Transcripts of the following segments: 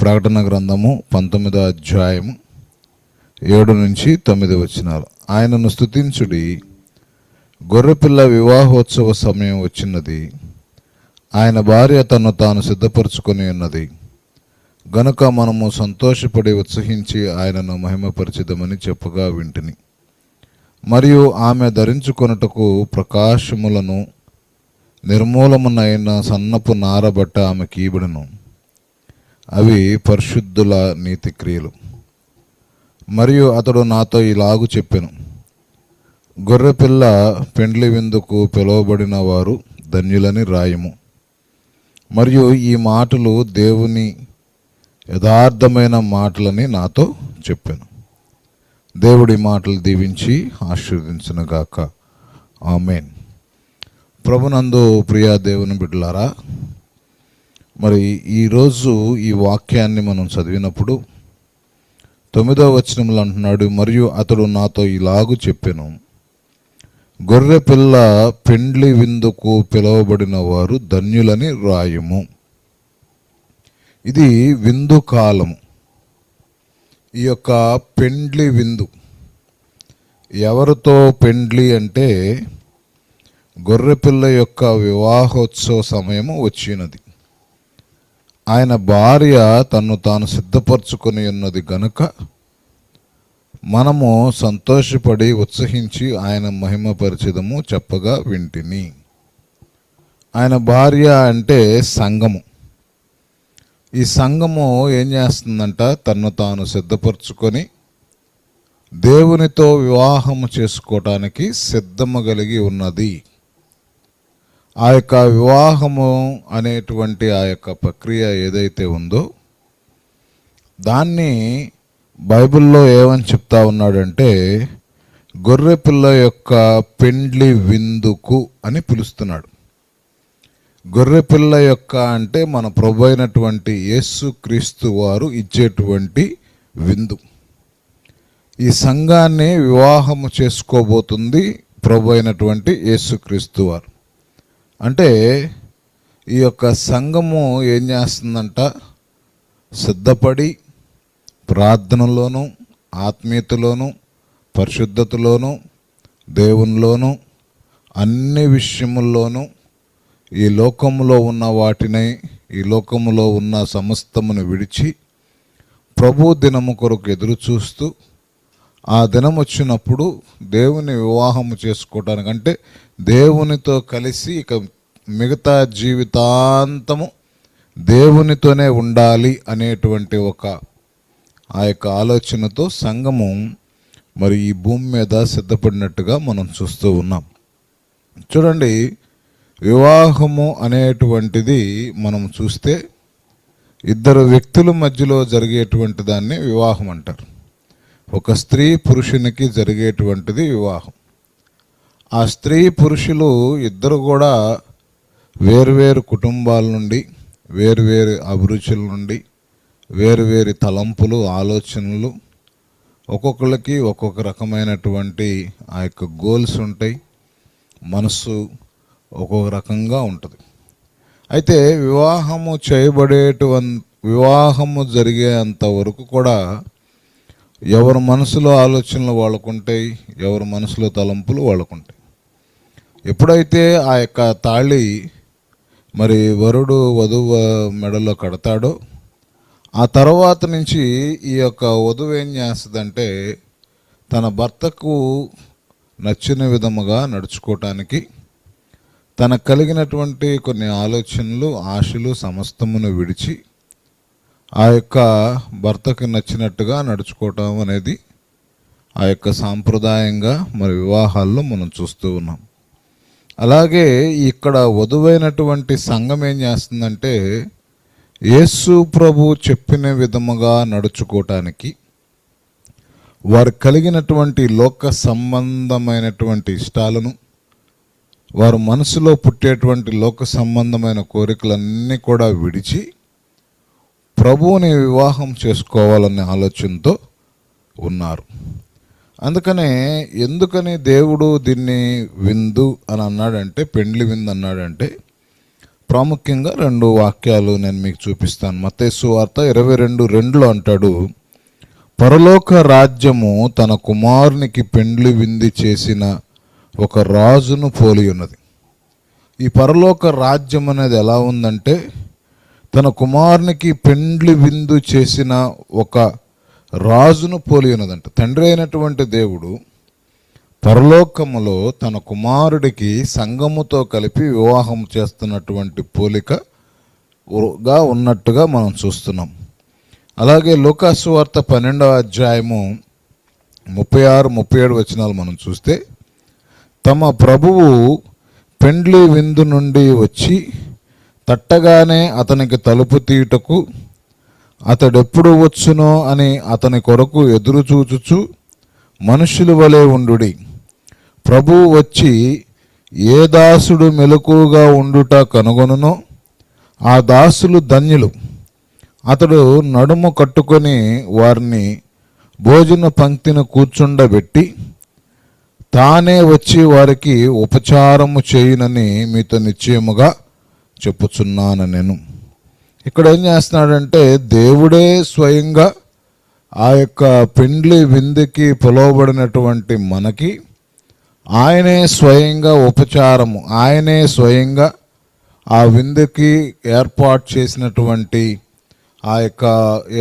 ప్రకటన గ్రంథము 19వ అధ్యాయము 7 నుంచి 9 వచనాలు. ఆయనను స్తుతించుడి, గొర్రెపిల్ల వివాహోత్సవ సమయం వచ్చినది, ఆయన భార్య తను తాను సిద్ధపరచుకొని ఉన్నది గనుక మనము సంతోషపడి ఉత్సహించి ఆయనను మహిమపరిచిదమని చెప్పగా వింటిని. మరియు ఆమె ధరించుకొనుటకు ప్రకాశములను నిర్మూలమునైన సన్నపు నారబట్ట ఆమె కీబడును, అవి పరిశుద్ధుల నీతి క్రియలు. మరియు అతడు నాతో ఇలాగు చెప్పెను, గొర్రెపిల్ల పెండ్లి విందుకు పిలువబడిన వారు ధన్యులని రాయము. మరియు ఈ మాటలు దేవుని యథార్థమైన మాటలని నాతో చెప్పాను. దేవుడి మాటలు దీవించి ఆశీర్వదించునుగాక. ఆమేన్. ప్రభునందు ప్రియా దేవుని బిడ్డలారా, మరి ఈరోజు ఈ వాక్యాన్ని మనం చదివినప్పుడు 9వ వచనంలో అంటున్నాడు, మరియు అతడు నాతో ఇలాగు చెప్పెను, గొర్రె పిల్ల పెండ్లి విందుకు పిలువబడిన వారు ధన్యులని రాయము. ఇది విందు కాలము. ఈ యొక్క పెండ్లి విందు ఎవరితో పెండ్లి అంటే గొర్రెపిల్ల యొక్క వివాహోత్సవ సమయము వచ్చినది. ఆయన భార్య తన్ను తాను సిద్ధపరచుకొని ఉన్నది గనుక మనము సంతోషపడి ఉత్సహించి ఆయన మహిమపరిచిదము చెప్పగా వింటిని. ఆయన భార్య అంటే సంఘము. ఈ సంఘము ఏం చేస్తుందంట? తన్ను తాను సిద్ధపరచుకొని దేవునితో వివాహము చేసుకోవటానికి సిద్ధము కలిగి ఉన్నది. ఆ యొక్క వివాహము అనేటువంటి ఆ యొక్క ప్రక్రియ ఏదైతే ఉందో దాన్ని బైబిల్లో ఏమని చెప్తా ఉన్నాడంటే గొర్రెపిల్ల యొక్క పెండ్లి విందుకు అని పిలుస్తున్నాడు. గొర్రెపిల్ల యొక్క అంటే మన ప్రభు అయినటువంటి యేసుక్రీస్తు వారు ఇచ్చేటువంటి విందు. ఈ సంఘాన్ని వివాహము చేసుకోబోతుంది ప్రభు అయినటువంటి యేసుక్రీస్తు వారు. అంటే ఈ యొక్క సంఘము ఏం చేస్తుందంట? సిద్ధపడి ప్రార్థనలోను, ఆత్మీయతలోను, పరిశుద్ధతలోను, దేవునిలోను, అన్ని విషయముల్లోనూ ఈ లోకములో ఉన్న వాటిని, ఈ లోకములో ఉన్న సమస్తమును విడిచి ప్రభు దినము కొరకు ఎదురు చూస్తూ ఆ దినం వచ్చినప్పుడు దేవుని వివాహము చేసుకోవటానికి, అంటే దేవునితో కలిసి ఇక మిగతా జీవితాంతము దేవునితోనే ఉండాలి అనేటువంటి ఆ యొక్క ఆలోచనతో సంఘము మరి ఈ భూమి మీద సిద్ధపడినట్టుగా మనం చూస్తూ ఉన్నాం. చూడండి, వివాహము అనేటువంటిది మనం చూస్తే ఇద్దరు వ్యక్తుల మధ్యలో జరిగేటువంటి దాన్ని వివాహం అంటారు. ఒక స్త్రీ పురుషునికి జరిగేటువంటిది వివాహం. ఆ స్త్రీ పురుషులు ఇద్దరు కూడా వేరువేరు కుటుంబాల నుండి, వేరువేరు అభిరుచుల నుండి, వేరువేరు తలంపులు, ఆలోచనలు, ఒక్కొక్కరికి ఒక్కొక్క రకమైనటువంటి ఆ యొక్క గోల్స్ ఉంటాయి. మనసు ఒక్కొక్క రకంగా ఉంటుంది. అయితే వివాహము జరిగేంత వరకు కూడా ఎవరి మనసులో ఆలోచనలు వాళ్ళకుంటాయి, ఎవరి మనసులో తలంపులు వాళ్ళకుంటాయి. ఎప్పుడైతే ఆ యొక్క తాళి మరి వరుడు వధువు మెడలో కడతాడో ఆ తర్వాత నుంచి ఈ యొక్క వధువు ఏం చేస్తుందంటే తన భర్తకు నచ్చిన విధముగా నడుచుకోవటానికి తనకు కలిగినటువంటి కొన్ని ఆలోచనలు, ఆశలు సమస్తమును విడిచి ఆ యొక్క భర్తకు నచ్చినట్టుగా నడుచుకోవటం అనేది ఆ యొక్క సాంప్రదాయంగా మరి వివాహాల్లో మనం చూస్తూ ఉన్నాం. అలాగే ఇక్కడ వధువైనటువంటి సంఘం ఏం చేస్తుందంటే యేసు ప్రభు చెప్పిన విధముగా నడుచుకోవటానికి, వారు కలిగినటువంటి లోక సంబంధమైనటువంటి ఇష్టాలను, వారు మనసులో పుట్టేటువంటి లోక సంబంధమైన కోరికలన్నీ కూడా విడిచి ప్రభువుని వివాహం చేసుకోవాలనే ఆలోచనతో ఉన్నారు. ఎందుకని దేవుడు దీన్ని విందు అని అన్నాడంటే, పెండ్లి విందు అన్నాడంటే, ప్రాముఖ్యంగా 2 వాక్యాలు నేను మీకు చూపిస్తాను. మత్తయి సువార్త 22:2 అంటాడు, పరలోక రాజ్యము తన కుమారునికి పెండ్లి విందు చేసిన ఒక రాజును పోలి ఉన్నది. ఈ పరలోక రాజ్యం అనేది ఎలా ఉందంటే, తన కుమారునికి పెండ్లి విందు చేసిన ఒక రాజును పోలి ఉన్నదంట. తండ్రి అయినటువంటి దేవుడు పరలోకములో తన కుమారుడికి సంఘముతో కలిపి వివాహం చేస్తున్నటువంటి పోలికగా ఉన్నట్టుగా మనం చూస్తున్నాం. అలాగే లూకాసు వార్త 12వ అధ్యాయము 36-37 వచనాలు మనం చూస్తే, తమ ప్రభువు పెండ్లి విందు నుండి వచ్చి తట్టగానే అతనికి తలుపు తీయుటకు అతడెప్పుడు వచ్చునో అని అతని కొరకు ఎదురు చూచుచు మనుషుల వలె ఉండుడి. ప్రభువు వచ్చి ఏ దాసుడు మెలకువగా ఉండుట కనుగొనునో ఆ దాసులు ధన్యులు. అతడు నడుము కట్టుకొని వారిని భోజన పంక్తిని కూర్చుండబెట్టి తానే వచ్చి వారికి ఉపచారము చేయునని మీతో నిశ్చయముగా చెప్పుచున్నాను నేను. ఇక్కడ ఏం చేస్తున్నాడంటే, దేవుడే స్వయంగా ఆ యొక్క పెండ్లి విందుకి పిలువబడినటువంటి మనకి ఆయనే స్వయంగా ఉపచారము, ఆయనే స్వయంగా ఆ విందుకి ఏర్పాటు చేసినటువంటి ఆ యొక్క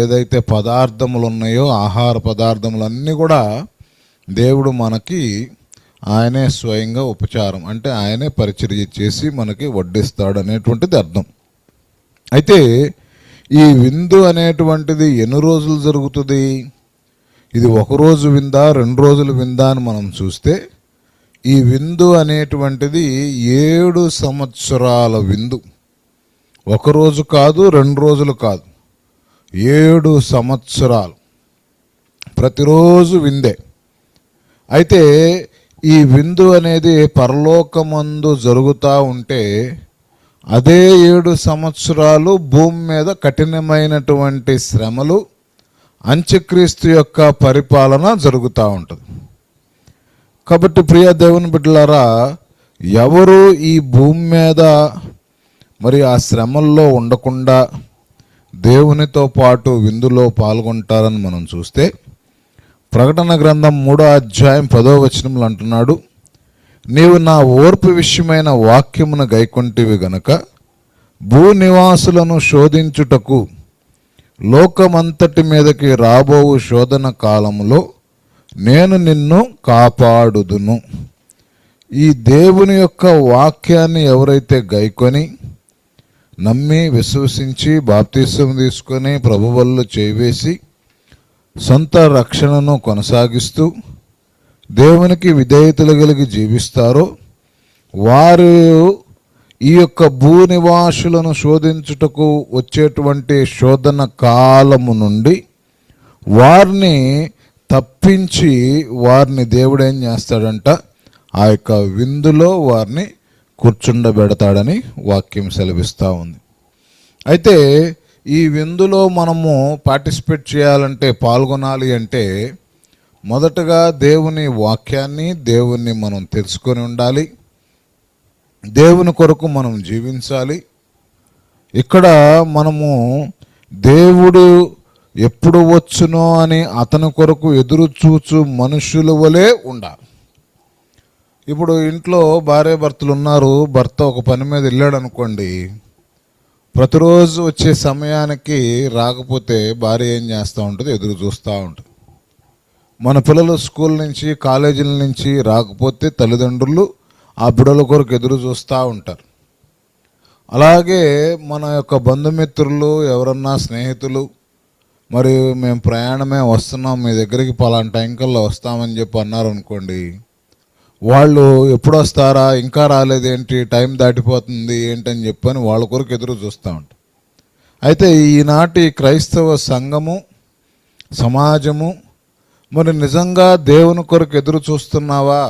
ఏదైతే పదార్థములు ఉన్నాయో, ఆహార పదార్థములన్నీ కూడా దేవుడు మనకి ఆయనే స్వయంగా ఉపచారం అంటే ఆయనే పరిచర్య చేసి మనకి వడ్డిస్తాడు అనేటువంటిది అర్థం. అయితే ఈ విందు అనేటువంటిది ఎన్ని రోజులు జరుగుతుంది? ఇది 1 రోజు విందా, 2 రోజులు విందా అని మనం చూస్తే, ఈ విందు అనేటువంటిది 7 సంవత్సరాల విందు. 1 రోజు కాదు, 2 రోజులు కాదు, 7 సంవత్సరాలు ప్రతిరోజు విందే. అయితే ఈ విందు అనేది పరలోకమందు జరుగుతూ ఉంటే, అదే 7 సంవత్సరాలు భూమి మీద కఠినమైనటువంటి శ్రమలు, అంత్యక్రీస్తు యొక్క పరిపాలన జరుగుతూ ఉంటుంది. కాబట్టి ప్రియ దేవుని బిడ్డలారా, ఎవరు ఈ భూమి మీద మరి ఆ శ్రమల్లో ఉండకుండా దేవునితో పాటు విందులో పాల్గొంటారని మనం చూస్తే, ప్రకటన గ్రంథం 3వ అధ్యాయం 10వ వచనంలో అంటున్నాడు, నీవు నా ఓర్పు విషయమైన వాక్యమును గైకొంటివి గనుక భూనివాసులను శోధించుటకు లోకమంతటి మీదకి రాబోవు శోధన కాలములో నేను నిన్ను కాపాడుదును. ఈ దేవుని యొక్క వాక్యాన్ని ఎవరైతే గైకొని నమ్మి విశ్వసించి బాప్తిసం తీసుకొని ప్రభువల్లో చేవేసి సొంత రక్షణను కొనసాగిస్తూ దేవునికి విధేయతలు కలిగి జీవిస్తారో, వారు ఈ యొక్క భూనివాసులను శోధించుటకు వచ్చేటువంటి శోధన కాలము నుండి వారిని తప్పించి వారిని దేవుడు ఏం చేస్తాడంట, ఆ యొక్క విందులో వారిని కూర్చుండబెడతాడని వాక్యం సెలవిస్తూ ఉంది. అయితే ఈ విందులో మనము పార్టిసిపేట్ చేయాలంటే, పాల్గొనాలి అంటే, మొదటగా దేవుని వాక్యాన్ని, దేవుణ్ణి మనం తెలుసుకొని ఉండాలి. దేవుని కొరకు మనం జీవించాలి. ఇక్కడ మనము దేవుడు ఎప్పుడు వచ్చునో అని అతని కొరకు ఎదురు చూచు మనుషుల వలె ఉండాలి. ఇప్పుడు ఇంట్లో భార్య భర్తలు ఉన్నారు, భర్త ఒక పని మీద వెళ్ళాడు అనుకోండి, ప్రతిరోజు వచ్చే సమయానికి రాకపోతే భార్య ఏం చేస్తూ ఉంటుంది, ఎదురు చూస్తూ ఉంటుంది. మన పిల్లలు స్కూల్ నుంచి కాలేజీల నుంచి రాకపోతే తల్లిదండ్రులు ఆ బిడ్డల కొరకు ఎదురు చూస్తూ ఉంటారు. అలాగే మన యొక్క బంధుమిత్రులు, ఎవరన్నా స్నేహితులు, మరి మేము ప్రయాణమే వస్తున్నాం, మీ దగ్గరికి పలానా టైం కల్లా వస్తామని చెప్పి అన్నారు అనుకోండి, వాళ్ళు ఎప్పుడు వస్తారా, ఇంకా రాలేదేంటి, టైం దాటిపోతుంది ఏంటని చెప్పని వాళ్ళ కొరకు ఎదురు చూస్తూ ఉంటారు. అయితే ఈనాటి క్రైస్తవ సంఘము, సమాజము మరి నిజంగా దేవుని కొరకు ఎదురు చూస్తున్నావా?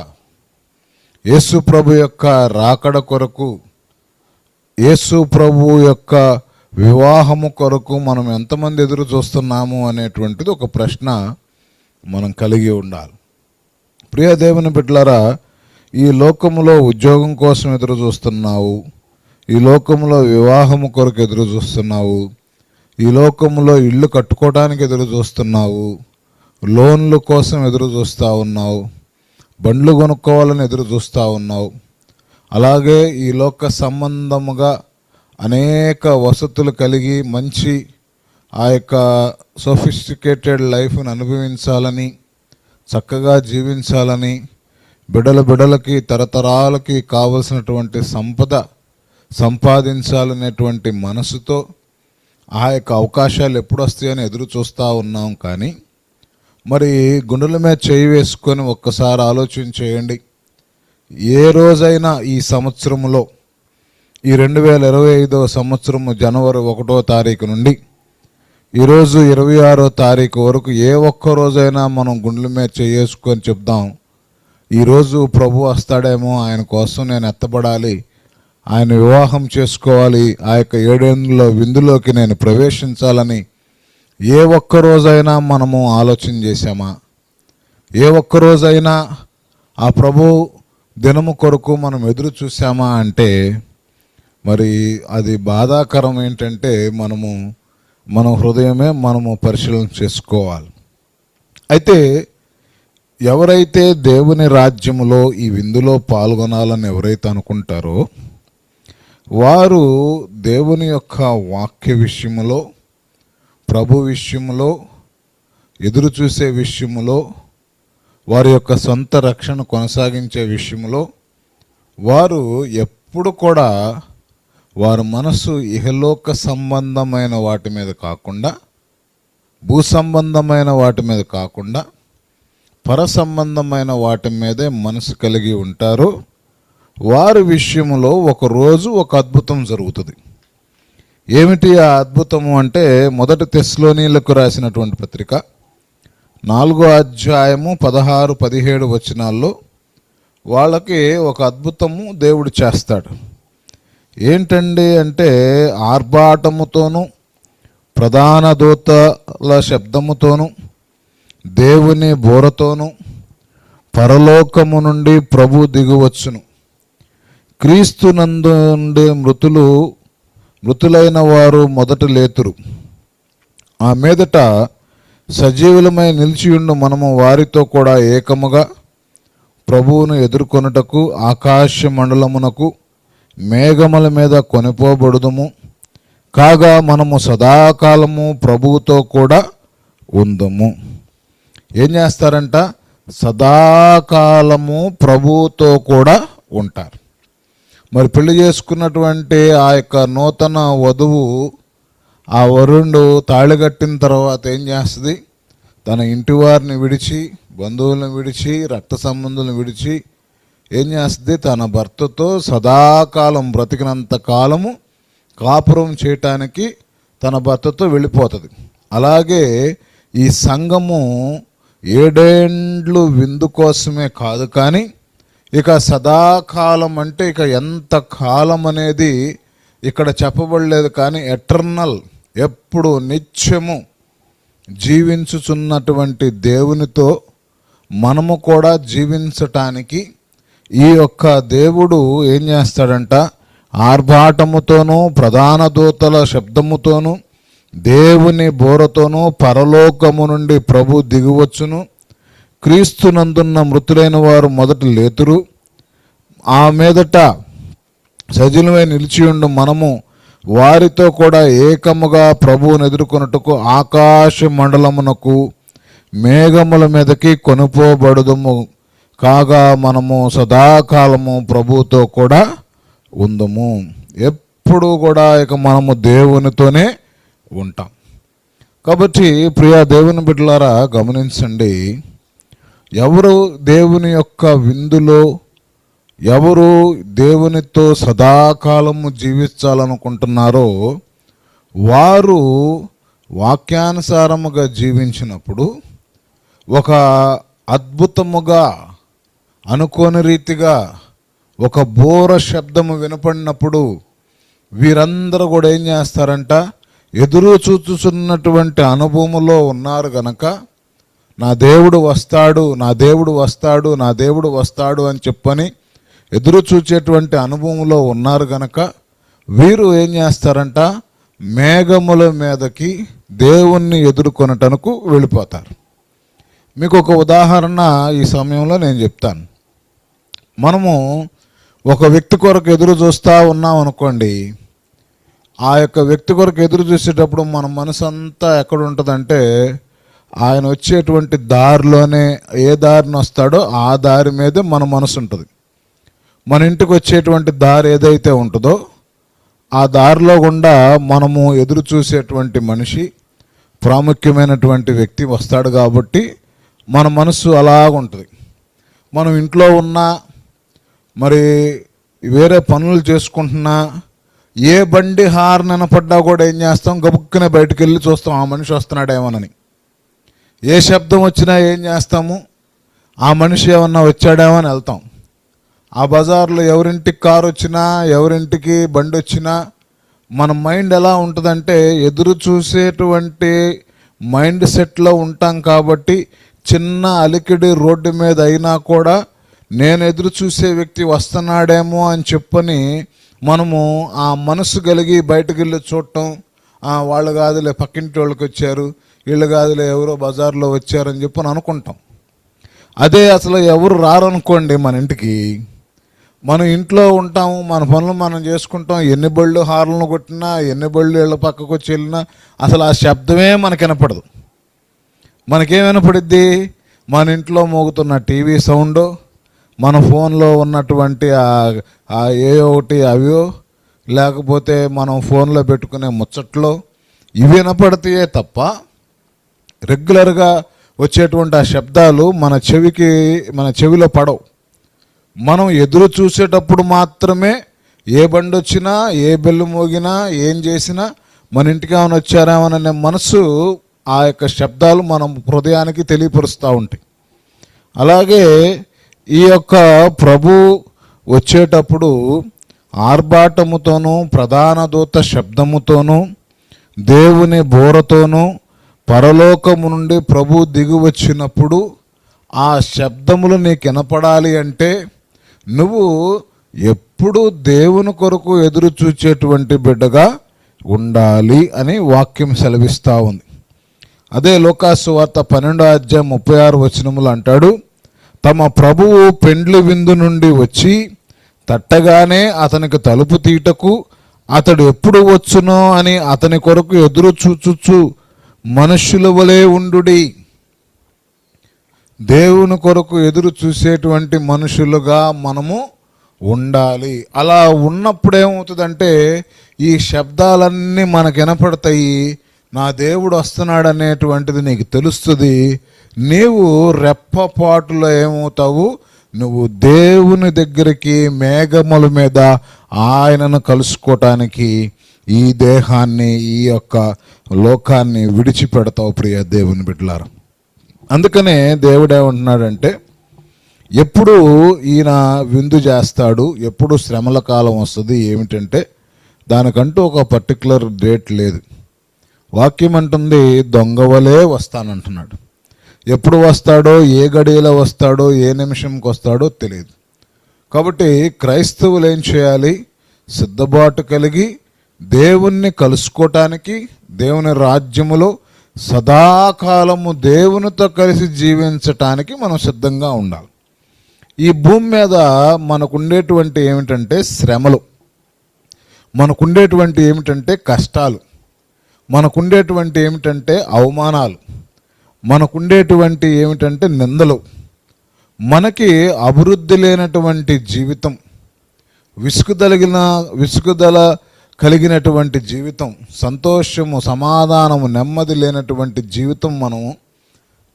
యేసు ప్రభు యొక్క రాకడ కొరకు, యేసు ప్రభు యొక్క వివాహము కొరకు మనం ఎంతమంది ఎదురు చూస్తున్నాము అనేటువంటిది ఒక ప్రశ్న మనం కలిగి ఉండాలి. ప్రియ దేవుని బిడ్డలారా, ఈ లోకములో ఉద్యోగం కోసం ఎదురు చూస్తున్నావు, ఈ లోకంలో వివాహము కొరకు ఎదురు చూస్తున్నావు, ఈ లోకంలో ఇల్లు కట్టుకోవడానికి ఎదురు చూస్తున్నావు, లోన్ల కోసం ఎదురు చూస్తూ ఉన్నావు, బండ్లు కొనుక్కోవాలని ఎదురు చూస్తూ ఉన్నావు. అలాగే ఈ లోక సంబంధముగా అనేక వసతులు కలిగి మంచి ఆ యొక్క సోఫిస్టికేటెడ్ లైఫ్ని అనుభవించాలని, చక్కగా జీవించాలని, బిడలకి తరతరాలకి కావలసినటువంటి సంపద సంపాదించాలనేటువంటి మనసుతో ఆ యొక్క అవకాశాలు ఎప్పుడు వస్తాయని ఎదురు చూస్తూ ఉన్నాం. కానీ మరి గుండెల మీద చేయి వేసుకొని ఒక్కసారి ఆలోచన చేయండి. ఏ రోజైనా ఈ సంవత్సరంలో, ఈ 2025వ సంవత్సరము జనవరి 1వ తారీఖు నుండి ఈరోజు 26వ తారీఖు వరకు ఏ ఒక్క రోజైనా మనం గుండెల మీద చేసుకొని చెప్దాం, ఈరోజు ప్రభు వస్తాడేమో, ఆయన కోసం నేను ఎత్తబడాలి, ఆయన వివాహం చేసుకోవాలి, ఆ యొక్క 7 ఏళ్ళ విందులోకి నేను ప్రవేశించాలని ఏ ఒక్క రోజైనా మనము ఆలోచన చేశామా? ఏ ఒక్క రోజైనా ఆ ప్రభు దినము కొరకు మనం ఎదురు చూసామా అంటే మరి అది బాధాకరం. ఏంటంటే మన హృదయమే మనము పరిశీలన చేసుకోవాలి. అయితే ఎవరైతే దేవుని రాజ్యములో ఈ విందులో పాల్గొనాలని ఎవరైతే అనుకుంటారో వారు దేవుని యొక్క వాక్య విషయములో, ప్రభు విషయములో, ఎదురు చూసే విషయములో, వారి యొక్క సొంత రక్షణ కొనసాగించే విషయంలో వారు ఎప్పుడు కూడా వారి మనసు ఇహలోక సంబంధమైన వాటి మీద కాకుండా, భూ సంబంధమైన వాటి మీద కాకుండా, పర సంబంధమైన వాటి మీదే మనసు కలిగి ఉంటారు. వారి విషయంలో ఒకరోజు ఒక అద్భుతం జరుగుతుంది. ఏమిటి ఆ అద్భుతము అంటే, 1 తెస్సలోనీయులకు రాసినటువంటి పత్రిక 4వ అధ్యాయము 16-17 వచనాల్లో వాళ్ళకి ఒక అద్భుతము దేవుడు చేస్తాడు. ఏంటండి అంటే, ఆర్భాటముతోనూ ప్రధాన దూతల శబ్దముతోనూ దేవుని బోరతోనూ పరలోకము నుండి ప్రభు దిగువచ్చును. క్రీస్తునందు నుండి మృతులైన వారు మొదట లేతురు. ఆ మీదట సజీవులమై నిలిచియుండు మనము వారితో కూడా ఏకముగా ప్రభువును ఎదుర్కొనుటకు ఆకాశ మండలమునకు మేఘముల మీద కొనిపోబడుదుము. కాగా మనము సదాకాలము ప్రభువుతో కూడా ఉందుము. ఏం చేస్తారంట? సదాకాలము ప్రభువుతో కూడా ఉంటారు. మరి పెళ్లి చేసుకున్నటువంటి ఆ యొక్క నూతన వధువు, ఆ వరుణుడు తాళి కట్టిన తర్వాత ఏం చేస్తుంది? తన ఇంటి వారిని విడిచి, బంధువులను విడిచి, రక్త సంబంధులను విడిచి ఏం చేస్తుంది? తన భర్తతో సదాకాలం, బ్రతికినంత కాలము కాపురం చేయటానికి తన భర్తతో వెళ్ళిపోతుంది. అలాగే ఈ సంఘము 7 ఏండ్లు విందు కోసమే కాదు, కానీ ఇక సదాకాలం అంటే ఇక ఎంత కాలం అనేది ఇక్కడ చెప్పబడలేదు. కానీ ఎటర్నల్, ఎప్పుడు నిత్యము జీవించుచున్నటువంటి దేవునితో మనము కూడా జీవించటానికి ఈ యొక్క దేవుడు ఏం చేస్తాడంట? ఆర్భాటముతోనూ ప్రధాన దూతల శబ్దముతోనూ దేవుని బోరతోనూ పరలోకము నుండి ప్రభు దిగువచ్చును. క్రీస్తునందున్న మృతులైన వారు మొదట లేతురు. ఆ మీదట సజీవమై నిలిచియుండు మనము వారితో కూడా ఏకముగా ప్రభువును ఎదుర్కొనుటకు ఆకాశ మండలమునకు మేఘముల మీదకి కొనుపోబడుదుము. కాగా మనము సదాకాలము ప్రభువుతో కూడా ఉందుము. ఎప్పుడు కూడా ఇక మనము దేవునితోనే ఉంటాం. కాబట్టి ప్రియ దేవుని బిడ్డలారా, గమనించండి. ఎవరు దేవుని యొక్క విందులో, ఎవరు దేవునితో సదాకాలము జీవించాలనుకుంటున్నారో వారు వాక్యానుసారముగా జీవించినప్పుడు, ఒక అద్భుతముగా అనుకోని రీతిగా ఒక బోర శబ్దము వినపడినప్పుడు వీరందరూ కూడా ఏం చేస్తారంట? ఎదురు చూచుచున్నటువంటి అనుభవములో ఉన్నారు గనక, నా దేవుడు వస్తాడు, నా దేవుడు వస్తాడు, నా దేవుడు వస్తాడు అని చెప్పని ఎదురు చూచేటువంటి అనుభవంలో ఉన్నారు గనక వీరు ఏం చేస్తారంట, మేఘముల మీదకి దేవుణ్ణి ఎదుర్కొనటకు వెళ్ళిపోతారు. మీకు ఒక ఉదాహరణ ఈ సమయంలో నేను చెప్తాను. మనము ఒక వ్యక్తి కొరకు ఎదురు చూస్తూ ఉన్నాం అనుకోండి, ఆ యొక్క వ్యక్తి కొరకు ఎదురు చూసేటప్పుడు మన మనసు అంతా ఎక్కడ ఉంటుందంటే, ఆయన వచ్చేటువంటి దారిలోనే, ఏ దారిని వస్తాడో ఆ దారి మీదే మన మనసు ఉంటుంది. మన ఇంటికి వచ్చేటువంటి దారి ఏదైతే ఉంటుందో ఆ దారిలో గుండా మనము ఎదురు చూసేటువంటి మనిషి, ప్రాముఖ్యమైనటువంటి వ్యక్తి వస్తాడు కాబట్టి మన మనసు అలాగుంటుంది. మనం ఇంట్లో ఉన్నా, మరి వేరే పనులు చేసుకుంటున్నా, ఏ బండి హార్న్ వినపడ్డా కూడా ఏం చేస్తాం, గబుక్కునే బయటకు వెళ్ళి చూస్తాం ఆ మనిషి వస్తున్నాడేమోనని. ఏ శబ్దం వచ్చినా ఏం చేస్తాము, ఆ మనిషి ఏమన్నా వచ్చాడేమో అని వెళ్తాం. ఆ బజార్లో ఎవరింటికి కారు వచ్చినా, ఎవరింటికి బండి వచ్చినా మన మైండ్ ఎలా ఉంటుందంటే, ఎదురు చూసేటువంటి మైండ్ సెట్లో ఉంటాం కాబట్టి చిన్న అలికిడి రోడ్డు మీద అయినా కూడా నేను ఎదురు చూసే వ్యక్తి వస్తున్నాడేమో అని చెప్పని మనము ఆ మనసు కలిగి బయటకు వెళ్ళి చూడటం, వాళ్ళు కాదులే పక్కింటి వాళ్ళకి వచ్చారు, వీళ్ళు కాదులే ఎవరో బజార్లో వచ్చారని చెప్పని అనుకుంటాం. అదే అసలు ఎవరు రారనుకోండి మన ఇంటికి, మనం ఇంట్లో ఉంటాము, మన పనులు మనం చేసుకుంటాం. ఎన్ని బళ్ళు హార్లను కొట్టినా, ఎన్ని బళ్ళు ఇళ్ళ పక్కకు వచ్చి వెళ్ళినా అసలు ఆ శబ్దమే మనకు వినపడదు. మనకేం వినపడిద్ది, మన ఇంట్లో మోగుతున్న టీవీ సౌండ్, మన ఫోన్లో ఉన్నటువంటి ఏ ఒకటి అవో, లేకపోతే మనం ఫోన్లో పెట్టుకునే ముచ్చట్లో ఇవి వినపడతాయే తప్ప రెగ్యులర్గా వచ్చేటువంటి ఆ శబ్దాలు మన చెవిలో పడవు. మనం ఎదురు చూసేటప్పుడు మాత్రమే ఏ బండి వచ్చినా, ఏ బెల్లు మోగినా, ఏం చేసినా మన ఇంటికి ఏమైనా వచ్చారేమోననే మనసు, ఆ యొక్క శబ్దాలు మనం హృదయానికి తెలియపరుస్తూ ఉంటాయి. అలాగే ఈ యొక్క ప్రభు వచ్చేటప్పుడు ఆర్భాటముతోనూ, ప్రధాన దూత శబ్దముతోనూ, దేవుని బోరతోనూ పరలోకము నుండి ప్రభు దిగి వచ్చినప్పుడు ఆ శబ్దములు నీకు వినపడాలి అంటే నువ్వు ఎప్పుడు దేవుని కొరకు ఎదురు చూచేటువంటి బిడ్డగా ఉండాలి అని వాక్యం సెలవిస్తూ ఉంది. అదే లూకాసు వార్త 12:36 అంటాడు, తమ ప్రభువు పెండ్లి విందు నుండి వచ్చి తట్టగానే అతనికి తలుపు తీటకు అతడు ఎప్పుడు వచ్చునో అని అతని కొరకు ఎదురు చూచుచు మనుష్యుల వలె ఉండుడి. దేవుని కొరకు ఎదురు చూసేటువంటి మనుషులుగా మనము ఉండాలి. అలా ఉన్నప్పుడు ఏమవుతుందంటే ఈ శబ్దాలన్నీ మనకు వినపడతాయి. నా దేవుడు వస్తున్నాడు అనేటువంటిది నీకు తెలుస్తుంది. నీవు రెప్పపాటులో ఏమవుతావు, నువ్వు దేవుని దగ్గరికి మేఘముల మీద ఆయనను కలుసుకోవటానికి ఈ దేహాన్ని, ఈ యొక్క లోకాన్ని విడిచిపెడతావు ప్రియ దేవుని బిడ్డలారా. అందుకనే దేవుడు ఏమంటున్నాడంటే, ఎప్పుడు ఈయన విందు చేస్తాడు, ఎప్పుడు శ్రమల కాలం వస్తుంది ఏమిటంటే దానికంటూ ఒక పర్టికులర్ డేట్ లేదు. వాక్యం అంటుంది దొంగవలే వస్తానంటున్నాడు. ఎప్పుడు వస్తాడో, ఏ గడియలో వస్తాడో, ఏ నిమిషంకి వస్తాడో తెలియదు. కాబట్టి క్రైస్తవులు ఏం చేయాలి, సిద్ధపాటు కలిగి దేవుణ్ణి కలుసుకోవటానికి, దేవుని రాజ్యములో సదాకాలము దేవునితో కలిసి జీవించటానికి మనం సిద్ధంగా ఉండాలి. ఈ భూమి మీద మనకుండేటువంటి ఏమిటంటే శ్రమలు, మనకుండేటువంటి ఏమిటంటే కష్టాలు, మనకుండేటువంటి ఏమిటంటే అవమానాలు, మనకుండేటువంటి ఏమిటంటే నిందలు. మనకి అభివృద్ధి లేనటువంటి జీవితం, విసుగుదల కలిగినటువంటి జీవితం, సంతోషము, సమాధానము, నెమ్మది లేనటువంటి జీవితం మనం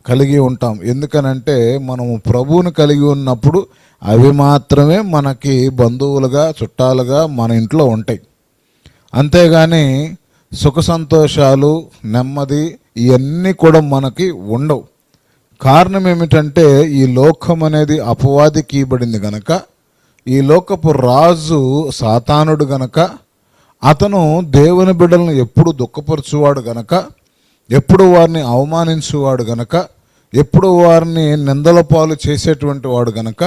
కలిగి ఉంటాం. ఎందుకనంటే మనము ప్రభువుని కలిగి ఉన్నప్పుడు అవి మాత్రమే మనకి బంధువులుగా, చుట్టాలుగా మన ఇంట్లో ఉంటాయి. అంతేగాని సుఖ సంతోషాలు, నెమ్మది ఇవన్నీ కూడా మనకి ఉండవు. కారణం ఏమిటంటే ఈ లోకం అనేది అపవాదికి ఇవ్వబడింది గనక, ఈ లోకపు రాజు సాతానుడు గనక, అతను దేవుని బిడ్డలను ఎప్పుడు దుఃఖపరచువాడు గనక, ఎప్పుడు వారిని అవమానించువాడు గనక, ఎప్పుడు వారిని నిందల పాలు చేసేటువంటి వాడు గనక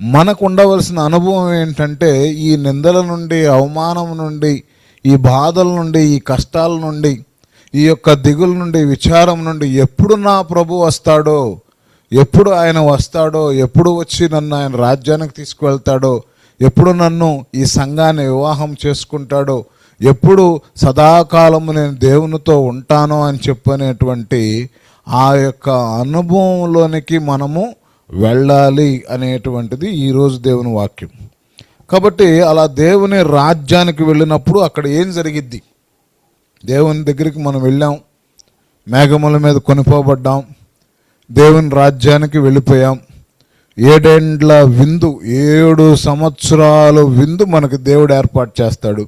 మనకు ఉండవలసిన అనుభవం ఏంటంటే ఈ నిందల నుండి, అవమానం నుండి, ఈ బాధల నుండి, ఈ కష్టాల నుండి, ఈ యొక్క దిగుల నుండి, విచారం నుండి ఎప్పుడు నా ప్రభు వస్తాడో, ఎప్పుడు ఆయన వస్తాడో, ఎప్పుడు వచ్చి నన్ను ఆయన రాజ్యానికి తీసుకువెళ్తాడో, ఎప్పుడు నన్ను ఈ సంఘాన్ని వివాహం చేసుకుంటాడో, ఎప్పుడు సదాకాలము నేను దేవునితో ఉంటానో అని చెప్పనేటువంటి ఆ యొక్క అనుభవంలోనికి మనము వెళ్ళాలి అనేటువంటిది ఈరోజు దేవుని వాక్యం. కాబట్టి అలా దేవుని రాజ్యానికి వెళ్ళినప్పుడు అక్కడ ఏం జరిగిద్ది? దేవుని దగ్గరికి మనం వెళ్ళాం, మేఘముల మీద కొనిపోబడ్డాం, దేవుని రాజ్యానికి వెళ్ళిపోయాం. 7 ఏండ్ల విందు, 7 సంవత్సరాల విందు మనకు దేవుడు ఏర్పాటు చేస్తాడు.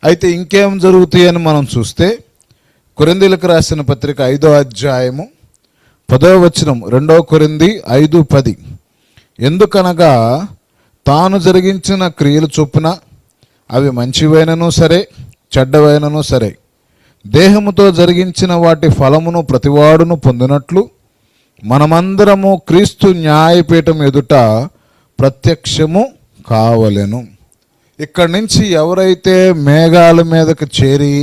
అయితే ఇంకేం జరుగుతాయని మనం చూస్తే కొరింథీయులకు రాసిన పత్రిక 5వ అధ్యాయము 10వ వచనం, 2 కొరింథీ 5:10. ఎందుకనగా తాను జరిగించిన క్రియలు చొప్పున అవి మంచివైనను సరే, చెడ్డవైనను సరే, దేహముతో జరిగించిన వాటి ఫలమును ప్రతివాడును పొందినట్లు మనమందరము క్రీస్తు న్యాయపీఠం ఎదుట ప్రత్యక్షము కావలెను. ఇక్కడి నుంచి ఎవరైతే మేఘాల మీదకి చేరి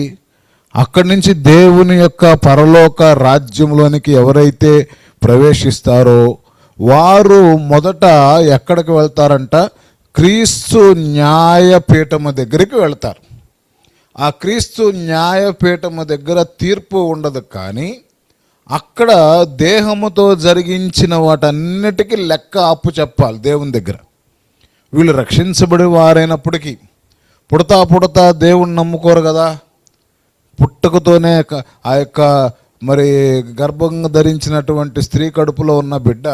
అక్కడి నుంచి దేవుని యొక్క పరలోక రాజ్యంలోనికి ఎవరైతే ప్రవేశిస్తారో వారు మొదట ఎక్కడికి వెళ్తారంట? క్రీస్తు న్యాయపీఠము దగ్గరికి వెళ్తారు. ఆ క్రీస్తు న్యాయపీఠము దగ్గర తీర్పు ఉండదు, కానీ అక్కడ దేహముతో జరిగించిన వాటన్నిటికీ లెక్క అప్పు చెప్పాలి దేవుని దగ్గర. వీళ్ళు రక్షించబడి వారైనప్పటికీ పుడతా దేవుణ్ణి నమ్ముకోరు కదా. పుట్టుకతోనే ఆ యొక్క మరి గర్భంగా ధరించినటువంటి స్త్రీ కడుపులో ఉన్న బిడ్డ,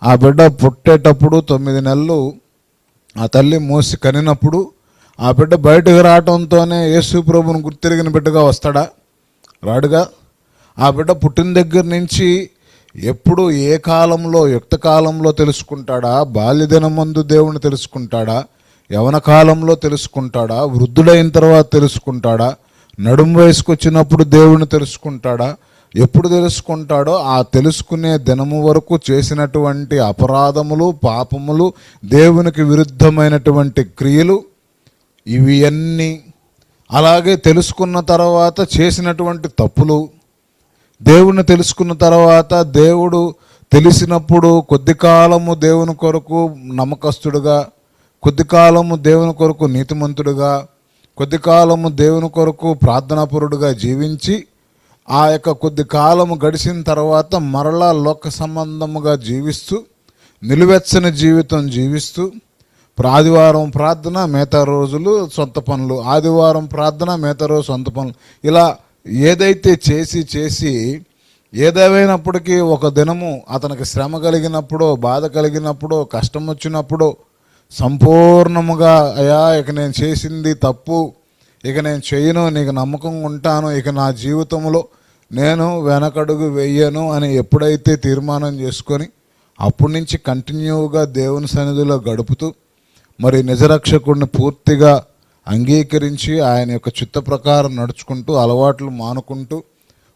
ఆ బిడ్డ పుట్టేటప్పుడు 9 నెలలు ఆ తల్లి మోసి కనినప్పుడు ఆ బిడ్డ బయటకు రావడంతోనే యేసు ప్రభువును గుర్తిరిగిన బిడ్డగా వస్తాడా? రాడుగా. ఆ బిడ్డ పుట్టిన దగ్గర నుంచి ఎప్పుడు ఏ కాలంలో, యుక్త కాలంలో తెలుసుకుంటాడా? బాల్యదినమందు దేవుని తెలుసుకుంటాడా? యవన కాలంలో తెలుసుకుంటాడా? వృద్ధుడైన తర్వాత తెలుసుకుంటాడా? నడుము వయసుకు వచ్చినప్పుడు దేవుని తెలుసుకుంటాడా? ఎప్పుడు తెలుసుకుంటాడో ఆ తెలుసుకునే దినము వరకు చేసినటువంటి అపరాధములు, పాపములు, దేవునికి విరుద్ధమైనటువంటి క్రియలు, ఇవి అన్నీ, అలాగే తెలుసుకున్న తర్వాత చేసినటువంటి తప్పులు, దేవుణ్ణి తెలుసుకున్న తర్వాత దేవుడు తెలిసినప్పుడు కొద్ది కాలము దేవుని కొరకు నమ్మకస్తుడుగా, కొద్ది కాలము దేవుని కొరకు నీతిమంతుడుగా, కొద్ది కాలము దేవుని కొరకు ప్రార్థనాపరుడుగా జీవించి ఆ యొక్క కొద్ది కాలము గడిచిన తర్వాత మరలా లోక సంబంధముగా జీవిస్తూ నిలువెచ్చని జీవితం జీవిస్తూ ఆదివారం ప్రార్థన, మిగతా రోజులు సొంత పనులు, ఆదివారం ప్రార్థన, మిగతా రోజు సొంత పనులు, ఇలా ఏదైతే చేసి ఏదేమైనప్పటికీ ఒక దినము అతనికి శ్రమ కలిగినప్పుడు, బాధ కలిగినప్పుడు, కష్టం వచ్చినప్పుడు సంపూర్ణముగా అయ్యా ఇక నేను చేసింది తప్పు, ఇక నేను చేయను, నీకు నమ్మకంగా ఉంటాను, ఇక నా జీవితంలో నేను వెనకడుగు వెయ్యను అని ఎప్పుడైతే తీర్మానం చేసుకొని అప్పటి నుంచి కంటిన్యూగా దేవుని సన్నిధిలో గడుపుతూ మరి నిజరక్షకుడిని పూర్తిగా అంగీకరించి ఆయన యొక్క చిత్త ప్రకారం నడుచుకుంటూ అలవాట్లు మానుకుంటూ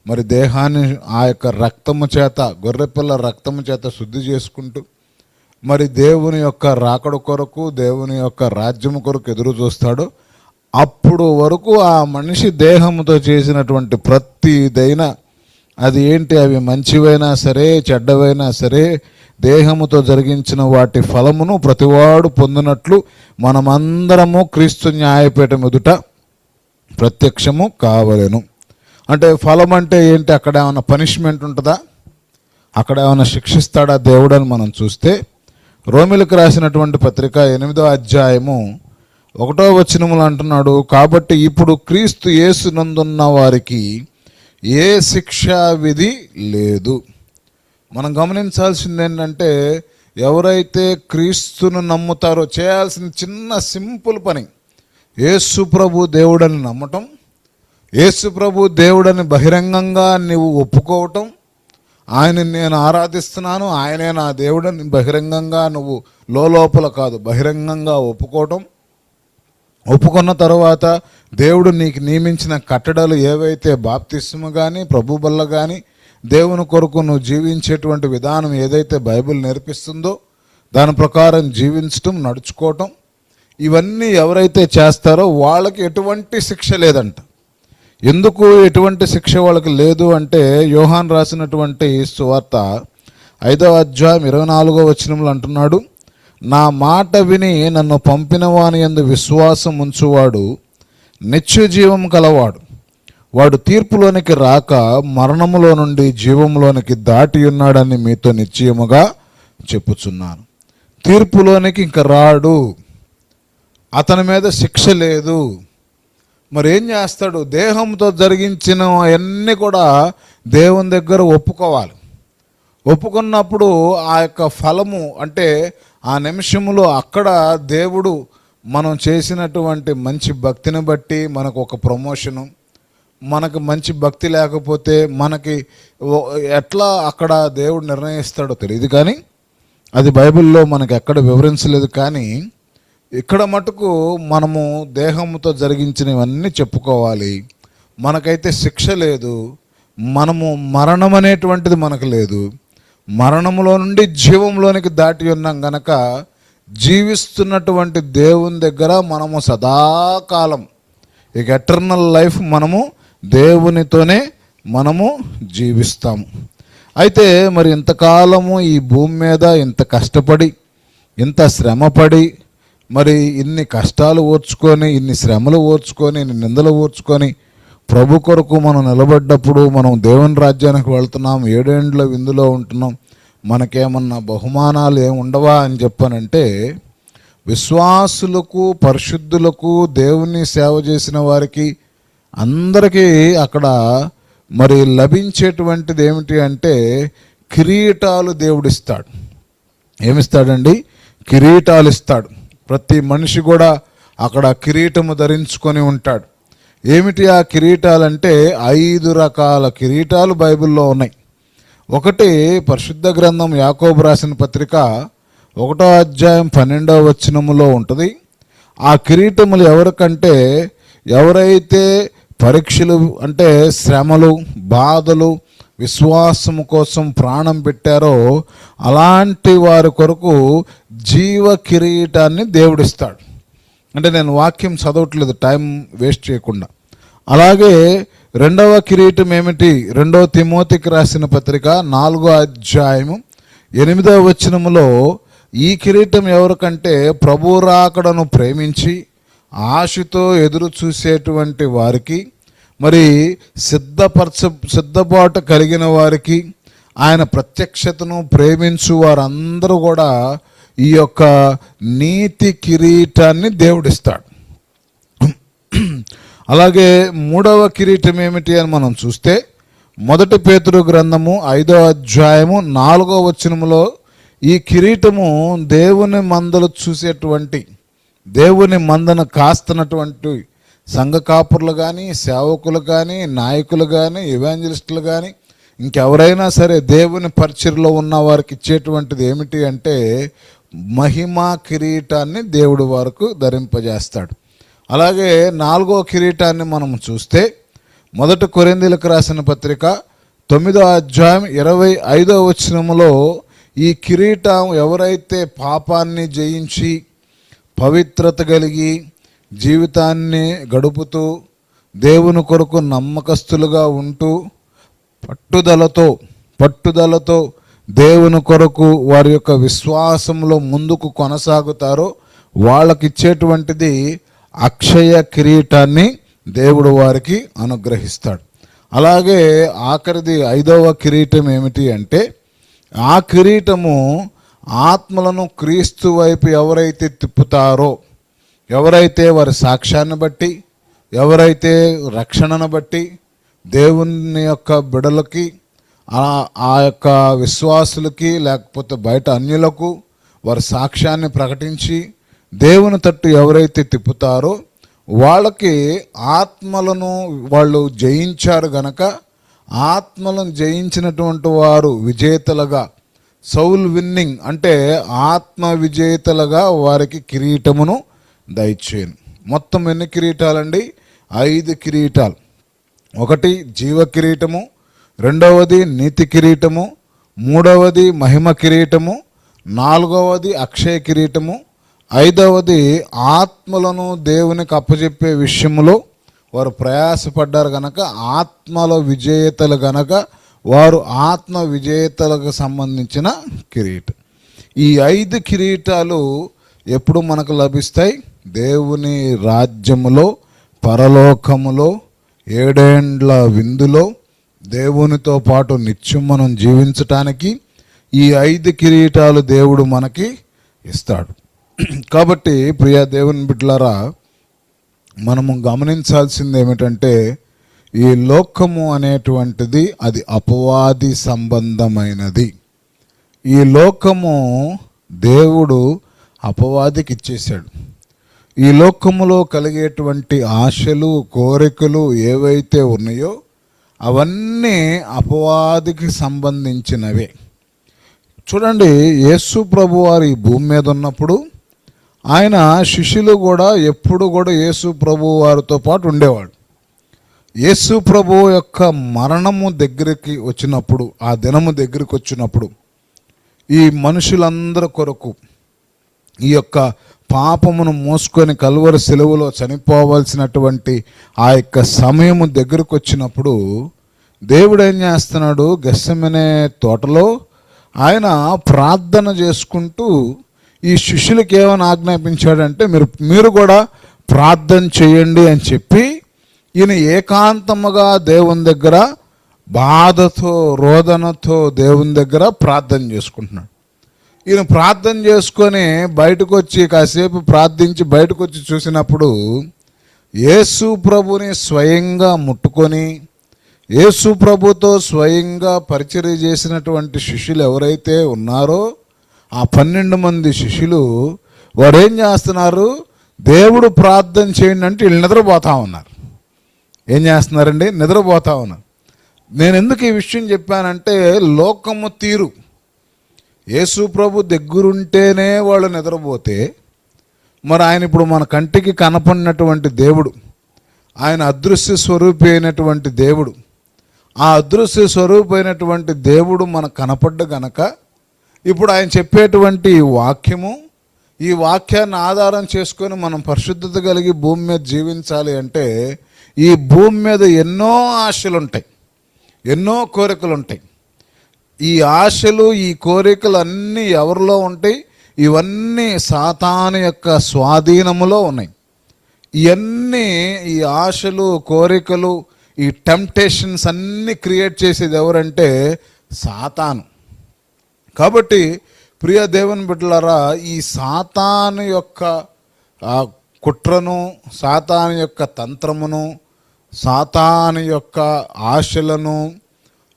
మరి దేహాన్ని ఆ యొక్క రక్తము చేత, గొర్రెపిల్ల రక్తము చేత శుద్ధి చేసుకుంటూ మరి దేవుని యొక్క రాకడ కొరకు, దేవుని యొక్క రాజ్యము కొరకు ఎదురు చూస్తాడు. అప్పుడు వరకు ఆ మనిషి దేహముతో చేసినటువంటి ప్రతిదైనా, అది ఏంటి, అవి మంచివైనా సరే, చెడ్డవైనా సరే, దేహముతో జరిగించిన వాటి ఫలమును ప్రతివాడు పొందినట్లు మనమందరము క్రీస్తు న్యాయపీఠం ఎదుట ప్రత్యక్షము కావలెను. అంటే ఫలం అంటే ఏంటి? అక్కడ ఏమైనా పనిష్మెంట్ ఉంటుందా? అక్కడ ఏమైనా శిక్షిస్తాడా దేవుడు అని మనం చూస్తే రోమిలకు రాసినటువంటి పత్రిక 8వ అధ్యాయము 1వ వచనములు అంటున్నాడు, కాబట్టి ఇప్పుడు క్రీస్తు యేసునందున్న వారికి ఏ శిక్షా విధి లేదు. మనం గమనించాల్సింది ఏంటంటే ఎవరైతే క్రీస్తును నమ్ముతారో చేయాల్సిన చిన్న సింపుల్ పని యేసు ప్రభు దేవుడని నమ్మటం, యేసు ప్రభు దేవుడని బహిరంగంగా నువ్వు ఒప్పుకోవటం, ఆయన నేను ఆరాధిస్తున్నాను, ఆయనే నా దేవుడని బహిరంగంగా నువ్వు లోపల కాదు బహిరంగంగా ఒప్పుకోవటం. ఒప్పుకున్న తర్వాత దేవుడు నీకు నియమించిన కట్టడలు ఏవైతే బాప్తిస్మ కానీ, ప్రభు బల్ల కానీ, దేవుని కొరకు నువ్వు జీవించేటువంటి విధానం ఏదైతే బైబిల్ నేర్పిస్తుందో దాని ప్రకారం జీవించటం, నడుచుకోవటం, ఇవన్నీ ఎవరైతే చేస్తారో వాళ్ళకి ఎటువంటి శిక్ష లేదంట. ఎందుకు ఎటువంటి శిక్ష వాళ్ళకి లేదు అంటే, యోహాన్ రాసినటువంటి సువార్త 5వ అధ్యాయం 24వ వచనంలో అంటున్నాడు, నా మాట విని నన్ను పంపిన వాని యందు విశ్వాసం ఉంచువాడు నిత్య జీవం కలవాడు, వాడు తీర్పులోనికి రాక మరణములో నుండి జీవంలోనికి దాటి ఉన్నాడని మీతో నిశ్చయముగా చెప్పుచున్నాను. తీర్పులోనికి ఇంక రాడు, అతని మీద శిక్ష లేదు. మరి ఏం చేస్తాడు? దేహంతో జరిగించిన అవన్నీ కూడా దేవుని దగ్గర ఒప్పుకోవాలి. ఒప్పుకున్నప్పుడు ఆ యొక్క ఫలము అంటే ఆ నిమిషంలో అక్కడ దేవుడు మనం చేసినటువంటి మంచి భక్తిని బట్టి మనకు ఒక ప్రమోషను, మనకు మంచి భక్తి లేకపోతే మనకి ఎట్లా అక్కడ దేవుడు నిర్ణయిస్తాడో తెలియదు, కానీ అది బైబిల్లో మనకు ఎక్కడ వివరించలేదు. కానీ ఇక్కడ మటుకు మనము దేహంతో జరిగించినవన్నీ చెప్పుకోవాలి. మనకైతే శిక్ష లేదు, మనము మరణం అనేటువంటిది మనకు లేదు, మరణములో నుండి జీవంలోనికి దాటి ఉన్నాం గనక జీవిస్తున్నటువంటి దేవుని దగ్గర మనము సదాకాలం ఇక ఎటర్నల్ లైఫ్ మనము దేవునితోనే మనము జీవిస్తాము. అయితే మరి ఇంతకాలము ఈ భూమి మీద ఇంత కష్టపడి, ఇంత శ్రమపడి, మరి ఇన్ని కష్టాలు ఓర్చుకొని, ఇన్ని శ్రమలు ఓర్చుకొని, ఇన్ని నిందలు ఓర్చుకొని ప్రభు కొరకు మనం నిలబడ్డప్పుడు మనం దేవుని రాజ్యానికి వెళ్తున్నాం, 7 ఏండ్ల విందులో ఉంటున్నాం, మనకేమన్నా బహుమానాలు ఏమి ఉండవా అని చెప్పానంటే, విశ్వాసులకు, పరిశుద్ధులకు, దేవుని సేవ చేసిన వారికి అందరికీ అక్కడ మరి లభించేటువంటిది ఏమిటి అంటే కిరీటాలు దేవుడిస్తాడు. ఏమిస్తాడండి? కిరీటాలు ఇస్తాడు. ప్రతి మనిషి కూడా అక్కడ కిరీటము ధరించుకొని ఉంటాడు. ఏమిటి ఆ కిరీటాలంటే 5 రకాల కిరీటాలు బైబిల్లో ఉన్నాయి. ఒకటి పరిశుద్ధ గ్రంథం యాకోబు రాసిన పత్రిక 1వ అధ్యాయం 12వ వచనములో ఉంటుంది. ఆ కిరీటములు ఎవరికంటే ఎవరైతే పరీక్షలు అంటే శ్రమలు, బాధలు, విశ్వాసము కోసం ప్రాణం పెట్టారో అలాంటి వారి కొరకు జీవ కిరీటాన్ని దేవుడిస్తాడు. అంటే నేను వాక్యం చదవట్లేదు టైం వేస్ట్ చేయకుండా. అలాగే 2వ కిరీటం ఏమిటి? 2వ తిమోతికి రాసిన పత్రిక 4వ అధ్యాయము 8వ వచనములో ఈ కిరీటం ఎవరికంటే ప్రభు రాకడను ప్రేమించి ఆశతో ఎదురు చూసేటువంటి వారికి, మరి సిద్ధపాటు కలిగిన వారికి, ఆయన ప్రత్యక్షతను ప్రేమించు వారందరూ కూడా ఈ యొక్క నీతి కిరీటాన్ని దేవుడిస్తాడు. అలాగే 3వ కిరీటం ఏమిటి అని మనం చూస్తే 1 పేతురు గ్రంథము 5వ అధ్యాయము 4వ వచనములో ఈ కిరీటము దేవుని మందలు చూసేటువంటి, దేవుని మందను కాస్తున్నటువంటి సంఘ కాపురులు కానీ, సేవకులు కానీ, నాయకులు కానీ, ఎవాంజలిస్టులు కానీ, ఇంకెవరైనా సరే దేవుని పరిచర్లో ఉన్న వారికి ఇచ్చేటువంటిది ఏమిటి అంటే మహిమా కిరీటాన్ని దేవుడు వారికి ధరింపజేస్తాడు. అలాగే 4వ కిరీటాన్ని మనం చూస్తే 1 కొరింథీయులకు రాసిన పత్రిక 9వ అధ్యాయం 25వ వచనములో ఈ కిరీటం ఎవరైతే పాపాన్ని జయించి పవిత్రత కలిగి జీవితాన్ని గడుపుతూ దేవుని కొరకు నమ్మకస్తులుగా ఉంటూ పట్టుదలతో దేవుని కొరకు వారి యొక్క విశ్వాసంలో ముందుకు కొనసాగుతారో వాళ్ళకి ఇచ్చేటువంటిది అక్షయ కిరీటాన్ని దేవుడు వారికి అనుగ్రహిస్తాడు. అలాగే ఆఖరిది 5వ కిరీటం ఏమిటి అంటే ఆ కిరీటము ఆత్మలను క్రీస్తు వైపు ఎవరైతే తిప్పుతారో, ఎవరైతే వారి సాక్ష్యాన్ని బట్టి, ఎవరైతే రక్షణను బట్టి దేవుని యొక్క బిడలకి, ఆ యొక్క విశ్వాసులకి, లేకపోతే బయట అన్యులకు వారి సాక్ష్యాన్ని ప్రకటించి దేవుని తట్టు ఎవరైతే తిప్పుతారో వాళ్ళకి ఆత్మలను వాళ్ళు జయించారు గనక ఆత్మలను జయించినటువంటి వారు విజేతలుగా, సౌల్ విన్నింగ్ అంటే ఆత్మ విజేతలుగా వారికి కిరీటమును దయచేయను. మొత్తం ఎన్ని కిరీటాలండి? 5 కిరీటాలు. 1 జీవ కిరీటము, 2వది నీతి కిరీటము, 3వది మహిమ కిరీటము, నాలుగవది అక్షయ కిరీటము, ఐదవది ఆత్మలను దేవునికి అప్పచెప్పే విషయంలో వారు ప్రయాసపడ్డారు గనక ఆత్మల విజేతలు గనక వారు ఆత్మ విజేతలకు సంబంధించిన కిరీటం. ఈ 5 కిరీటాలు ఎప్పుడు మనకు లభిస్తాయి? దేవుని రాజ్యములో, పరలోకములో, 7 ఏండ్ల విందులో దేవునితో పాటు నిత్యం మనం జీవించటానికి ఈ 5 కిరీటాలు దేవుడు మనకి ఇస్తాడు. కాబట్టి ప్రియ దేవుని బిడ్డలారా, మనము గమనించాల్సింది ఏమిటంటే ఈ లోకము అనేటువంటిది అది అపవాది సంబంధమైనది. ఈ లోకము దేవుడు అపవాదికి ఇచ్చేశాడు. ఈ లోకములో కలిగేటువంటి ఆశలు, కోరికలు ఏవైతే ఉన్నాయో అవన్నీ అపవాదికి సంబంధించినవే. చూడండి, యేసు ప్రభు వారు ఈ భూమి మీద ఉన్నప్పుడు ఆయన శిష్యులు కూడా ఎప్పుడు కూడా యేసు ప్రభు వారితో పాటు ఉండేవాడు. యేసు ప్రభు యొక్క మరణము దగ్గరికి వచ్చినప్పుడు, ఆ దినము దగ్గరికి వచ్చినప్పుడు ఈ మనుషులందరి కొరకు ఈ యొక్క పాపమును మోసుకొని కల్వరి సిలువలో చనిపోవాల్సినటువంటి ఆ యొక్క సమయము దగ్గరకు వచ్చినప్పుడు దేవుడు ఏం చేస్తున్నాడు? గెత్సెమనే తోటలో ఆయన ప్రార్థన చేసుకుంటూ ఈ శిష్యులకి ఏమని ఆజ్ఞాపించాడంటే, మీరు కూడా ప్రార్థన చేయండి అని చెప్పి ఈయన ఏకాంతముగా దేవుని దగ్గర బాధతో, రోదనతో దేవుని దగ్గర ప్రార్థన చేసుకుంటున్నాడు. ఈయన ప్రార్థన చేసుకొని బయటకు వచ్చి కాసేపు ప్రార్థించి బయటకు వచ్చి చూసినప్పుడు యేసు ప్రభుని స్వయంగా ముట్టుకొని యేసు ప్రభుతో స్వయంగా పరిచర్య చేసినటువంటి శిష్యులు ఎవరైతే ఉన్నారో ఆ 12 మంది శిష్యులు వారు ఏం చేస్తున్నారు? దేవుడు ప్రార్థన చేయండి అంటే వీళ్ళు నిద్రపోతా ఉన్నారు. ఏం చేస్తున్నారండి? నిద్రపోతా ఉన్నారు. నేను ఎందుకు ఈ విషయం చెప్పానంటే, లోకము తీరు యేసు ప్రభు దగ్గరుంటేనే వాళ్ళు నిద్రపోతే, మరి ఆయన ఇప్పుడు మన కంటికి కనపడినటువంటి దేవుడు, ఆయన అదృశ్య స్వరూపి అయినటువంటి దేవుడు, ఆ అదృశ్య స్వరూపి అయినటువంటి దేవుడు మనకు కనపడ్డ గనక ఇప్పుడు ఆయన చెప్పేటువంటి వాక్యము, ఈ వాక్యాన్ని ఆధారం చేసుకొని మనం పరిశుద్ధత కలిగి భూమి మీద జీవించాలి అంటే ఈ భూమి మీద ఎన్నో ఆశలు ఉంటాయి, ఎన్నో కోరికలు ఉంటాయి. ఈ ఆశలు, ఈ కోరికలు అన్నీ ఎవరిలో ఉంటాయి? ఇవన్నీ సాతాను యొక్క స్వాధీనములో ఉన్నాయి. ఇవన్నీ, ఈ ఆశలు, కోరికలు, ఈ టెంప్టేషన్స్ అన్నీ క్రియేట్ చేసేది ఎవరంటే సాతాను. కాబట్టి ప్రియ దేవుని బిడ్డలారా, ఈ సాతాను యొక్క కుట్రను, సాతాను యొక్క తంత్రమును, సాతాను యొక్క ఆశలను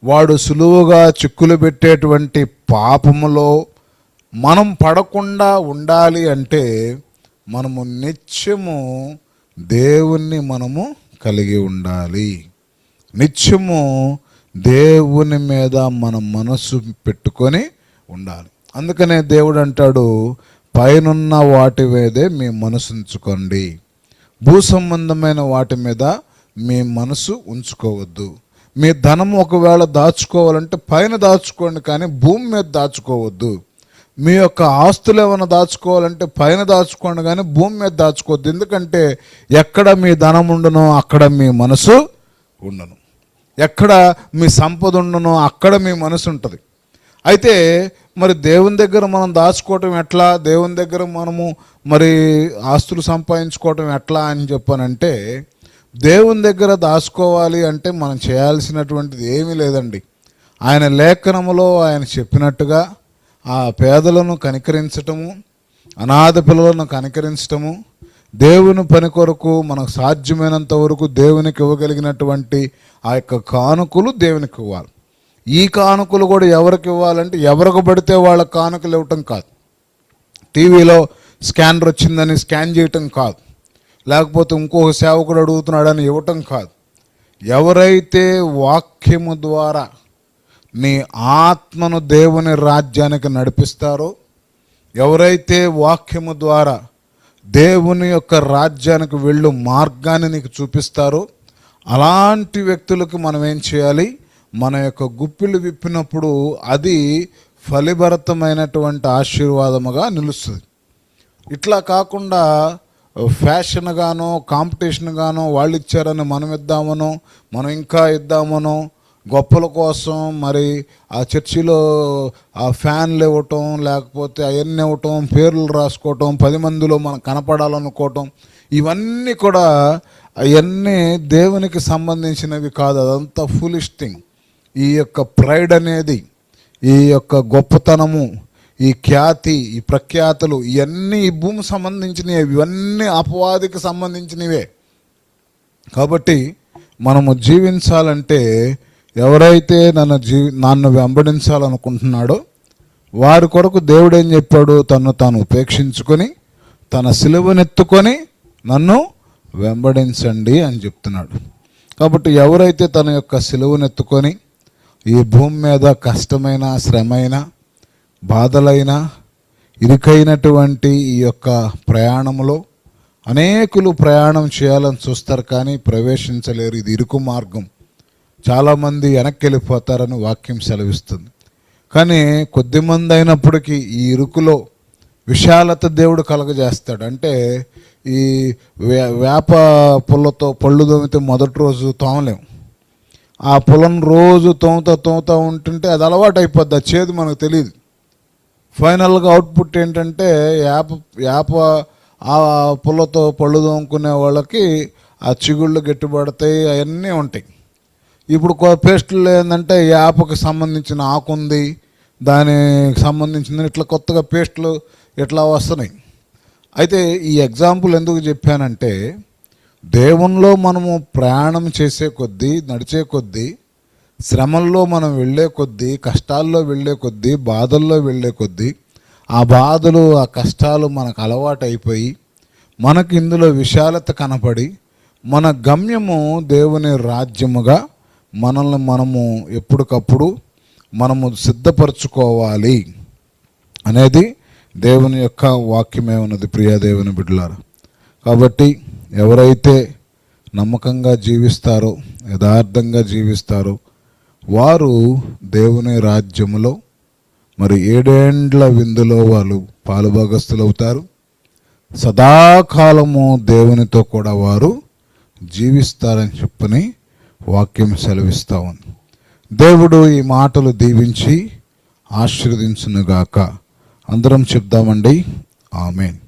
వాడు సులువుగా చిక్కులు పెట్టేటువంటి పాపములో మనం పడకుండా ఉండాలి అంటే మనము నిత్యము దేవుణ్ణి మనము కలిగి ఉండాలి. నిత్యము దేవుని మీద మన మనసు పెట్టుకొని ఉండాలి. అందుకనే దేవుడు అంటాడు, పైనున్న వాటి మీదే మీ మనసు ఉంచుకోండి, భూ సంబంధమైన వాటి మీద మీ మనసు ఉంచుకోవద్దు. మీ ధనం ఒకవేళ దాచుకోవాలంటే పైన దాచుకోండి, కానీ భూమి మీద దాచుకోవద్దు. మీ యొక్క ఆస్తులు ఏమైనా దాచుకోవాలంటే పైన దాచుకోండి, కానీ భూమి మీద దాచుకోవద్దు. ఎందుకంటే ఎక్కడ మీ ధనం ఉండునో అక్కడ మీ మనసు ఉండను, ఎక్కడ మీ సంపద ఉండునో అక్కడ మీ మనసు ఉంటుంది. అయితే మరి దేవుని దగ్గర మనం దాచుకోవటం ఎట్లా? దేవుని దగ్గర మనము మరి ఆస్తులు సంపాదించుకోవటం ఎట్లా అని చెప్పానంటే, దేవుని దగ్గర దాచుకోవాలి అంటే మనం చేయాల్సినటువంటిది ఏమీ లేదండి. ఆయన లేఖనములో ఆయన చెప్పినట్టుగా ఆ పేదలను కనికరించటము, అనాథ పిల్లలను కనికరించటము, దేవుని పని కొరకు మనకు సాధ్యమైనంత వరకు దేవునికి ఇవ్వగలిగినటువంటి ఆ యొక్క కానుకలు దేవునికి ఇవ్వాలి. ఈ కానుకలు కూడా ఎవరికి ఇవ్వాలంటే ఎవరికి పడితే వాళ్ళ కానుకలు ఇవ్వటం కాదు, టీవీలో స్కానర్ వచ్చిందని స్కాన్ చేయటం కాదు, లేకపోతే ఇంకొక సేవకుడు అడుగుతున్నాడని ఇవ్వటం కాదు. ఎవరైతే వాక్యము ద్వారా నీ ఆత్మను దేవుని రాజ్యానికి నడిపిస్తారో, ఎవరైతే వాక్యము ద్వారా దేవుని యొక్క రాజ్యానికి వెళ్ళు మార్గాన్ని నీకు చూపిస్తారో అలాంటి వ్యక్తులకు మనం ఏం చేయాలి? మన యొక్క గుప్పిళ్ళు విప్పినప్పుడు అది ఫలిభరితమైనటువంటి ఆశీర్వాదముగా నిలుస్తుంది. ఇట్లా కాకుండా ఫ్యాషన్గానో కాంపిటీషన్గానో వాళ్ళు ఇచ్చారని మనం ఇద్దామనో, మనం ఇంకా ఇద్దామనో, గొప్పల కోసం మరి ఆ చర్చిలో ఆ ఫ్యాన్లు ఇవ్వటం, లేకపోతే అవన్నీ ఇవ్వటం, పేర్లు రాసుకోవటం, 10 మందిలో మనం కనపడాలనుకోవటం, ఇవన్నీ కూడా అవన్నీ దేవునికి సంబంధించినవి కాదు. అదంతా ఫూలిష్ థింగ్. ఈ యొక్క ప్రైడ్ అనేది, ఈ యొక్క గొప్పతనము, ఈ ఖ్యాతి, ఈ ప్రఖ్యాతులు, ఇవన్నీ ఈ భూమి సంబంధించినవి, ఇవన్నీ అపవాదికి సంబంధించినవే. కాబట్టి మనము జీవించాలంటే ఎవరైతే నన్ను వెంబడించాలనుకుంటున్నాడో వారి కొరకు దేవుడు ఏం చెప్పాడు? తాను ఉపేక్షించుకొని తన సిలువనెత్తుకొని నన్ను వెంబడించండి అని చెప్తున్నాడు. కాబట్టి ఎవరైతే తన యొక్క సిలువనెత్తుకొని ఈ భూమి మీద కష్టమైన, శ్రమైన, బాధలైన, ఇరుకైనటువంటి ఈ యొక్క ప్రయాణంలో అనేకులు ప్రయాణం చేయాలని చూస్తారు, కానీ ప్రవేశించలేరు. ఇది ఇరుకు మార్గం. చాలామంది వెనక్కి వెళ్ళిపోతారని వాక్యం సెలవిస్తుంది. కానీ కొద్దిమంది అయినప్పటికీ ఈ ఇరుకులో విశాలత దేవుడు కలగజేస్తాడు. అంటే ఈ వేప పుల్లతో పళ్ళు తోమితే మొదటి రోజు తోమలేము. ఆ పుల్లను రోజు తోముతా ఉంటుంటే అది అలవాటు అయిపోద్ది. ఆ చేదు మనకు తెలియదు. ఫైనల్గా అవుట్పుట్ ఏంటంటే వేప ఆ పుల్లతో పళ్ళు తోముకునే వాళ్ళకి ఆ చిగుళ్ళు గట్టిపడతాయి, అవన్నీ ఉంటాయి. ఇప్పుడు పేస్టులు ఏంటంటే యాపకు సంబంధించిన ఆకు ఉంది, దానికి సంబంధించిన ఇట్లా కొత్తగా పేస్టులు ఇట్లా వస్తున్నాయి. అయితే ఈ ఎగ్జాంపుల్ ఎందుకు చెప్పానంటే, దేవునిలో మనము ప్రయాణం చేసే కొద్దీ, నడిచే కొద్దీ, శ్రమల్లో మనం వెళ్ళే కొద్దీ, కష్టాల్లో వెళ్ళే కొద్దీ, బాధల్లో వెళ్ళే కొద్దీ, ఆ బాధలు, ఆ కష్టాలు మనకు అలవాటు అయిపోయి మనకి ఇందులో విశాలత కనపడి మన గమ్యము దేవుని రాజ్యముగా మనల్ని మనము ఎప్పటికప్పుడు మనము సిద్ధపరచుకోవాలి అనేది దేవుని యొక్క వాక్యమే ఉన్నది. ప్రియ దేవుని బిడ్డలారా, కాబట్టి ఎవరైతే నమ్మకంగా జీవిస్తారో, యథార్థంగా జీవిస్తారో వారు దేవుని రాజ్యములో మరి 7 ఏండ్ల విందులో వాళ్ళు పాలుభాగస్తులు అవుతారు. సదాకాలము దేవునితో కూడా వారు జీవిస్తారని చెప్పని వాక్యం సెలవిస్తూ ఉంది. దేవుడు ఈ మాటలు దీవించి ఆశీర్వదించునుగాక. అందరం చెప్దామండి, ఆమేన్.